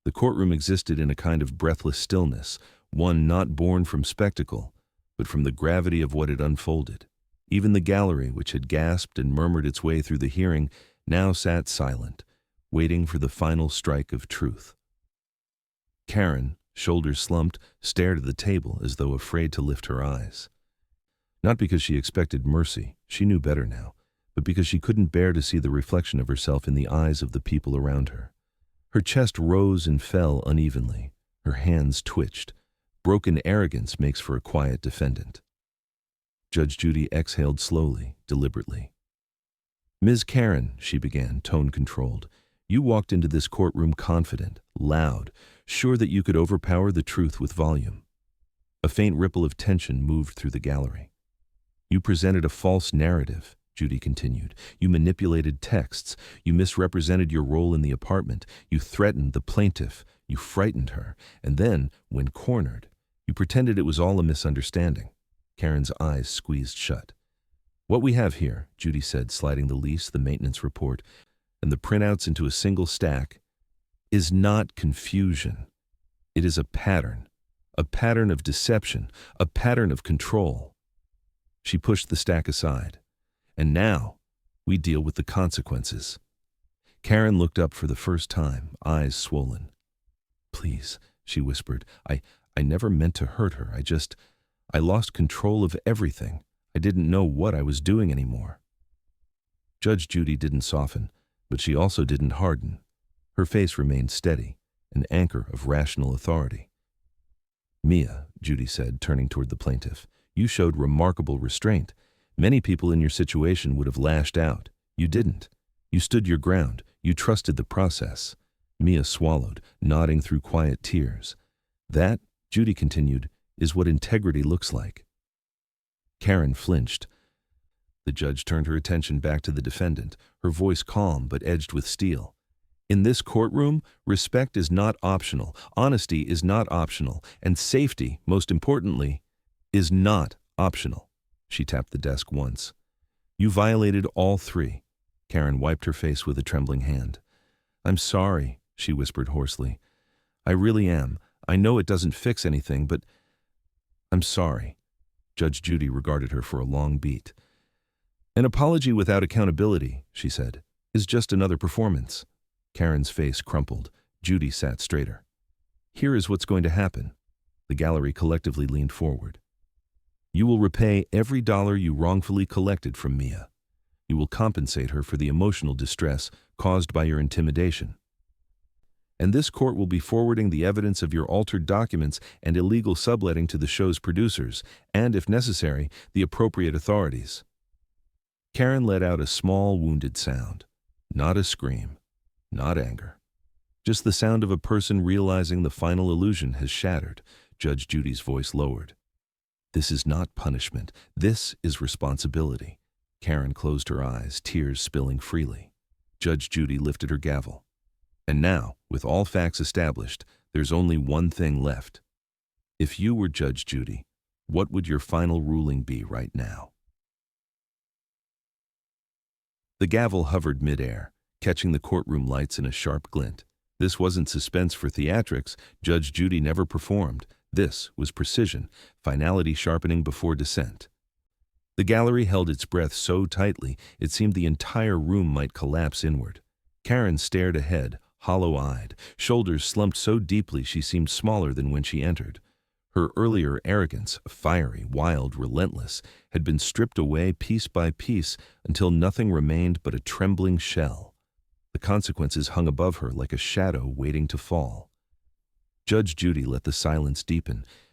[SPEAKER 1] The courtroom existed in a kind of breathless stillness, one not born from spectacle, but from the gravity of what had unfolded. Even the gallery, which had gasped and murmured its way through the hearing, now sat silent, waiting for the final strike of truth. Karen, shoulders slumped, stared at the table as though afraid to lift her eyes. Not because she expected mercy, she knew better now, but because she couldn't bear to see the reflection of herself in the eyes of the people around her. Her chest rose and fell unevenly. Her hands twitched. Broken arrogance makes for a quiet defendant. Judge Judy exhaled slowly, deliberately. "Ms. Karen," she began, tone controlled, "you walked into this courtroom confident, loud, sure that you could overpower the truth with volume." A faint ripple of tension moved through the gallery. "You presented a false narrative," Judy continued. "You manipulated texts. You misrepresented your role in the apartment. You threatened the plaintiff. You frightened her. And then, when cornered, you pretended it was all a misunderstanding." Karen's eyes squeezed shut. What we have here, Judy said, sliding the lease, the maintenance report, and the printouts into a single stack, is not confusion. It is a pattern of deception, a pattern of control. She pushed the stack aside. And now, we deal with the consequences. Karen looked up for the first time, eyes swollen. Please, she whispered, I never meant to hurt her. I lost control of everything. I didn't know what I was doing anymore. Judge Judy didn't soften, but she also didn't harden. Her face remained steady, an anchor of rational authority. Mia, Judy said, turning toward the plaintiff, you showed remarkable restraint. Many people in your situation would have lashed out. You didn't. You stood your ground. You trusted the process. Mia swallowed, nodding through quiet tears. That, Judy continued, is what integrity looks like. Karen flinched. The judge turned her attention back to the defendant, her voice calm but edged with steel. In this courtroom, respect is not optional, honesty is not optional, and safety, most importantly, is not optional. She tapped the desk once. You violated all three. Karen wiped her face with a trembling hand. I'm sorry, she whispered hoarsely. I really am. I know it doesn't fix anything, but I'm sorry. Judge Judy regarded her for a long beat. An apology without accountability, she said, is just another performance. Karen's face crumpled. Judy sat straighter. Here is what's going to happen. The gallery collectively leaned forward. You will repay every dollar you wrongfully collected from Mia. You will compensate her for the emotional distress caused by your intimidation. And this court will be forwarding the evidence of your altered documents and illegal subletting to the show's producers, and, if necessary, the appropriate authorities. Karen let out a small, wounded sound. Not a scream. Not anger. Just the sound of a person realizing the final illusion has shattered. Judge Judy's voice lowered. This is not punishment. This is responsibility. Karen closed her eyes, tears spilling freely. Judge Judy lifted her gavel. And now, with all facts established, there's only one thing left. If you were Judge Judy, what would your final ruling be right now? The gavel hovered midair, catching the courtroom lights in a sharp glint. This wasn't suspense for theatrics. Judge Judy never performed. This was precision, finality sharpening before dissent. The gallery held its breath so tightly it seemed the entire room might collapse inward. Karen stared ahead, hollow-eyed, shoulders slumped so deeply she seemed smaller than when she entered. Her earlier arrogance, fiery, wild, relentless, had been stripped away piece by piece until nothing remained but a trembling shell. The consequences hung above her like a shadow waiting to fall. Judge Judy let the silence deepen.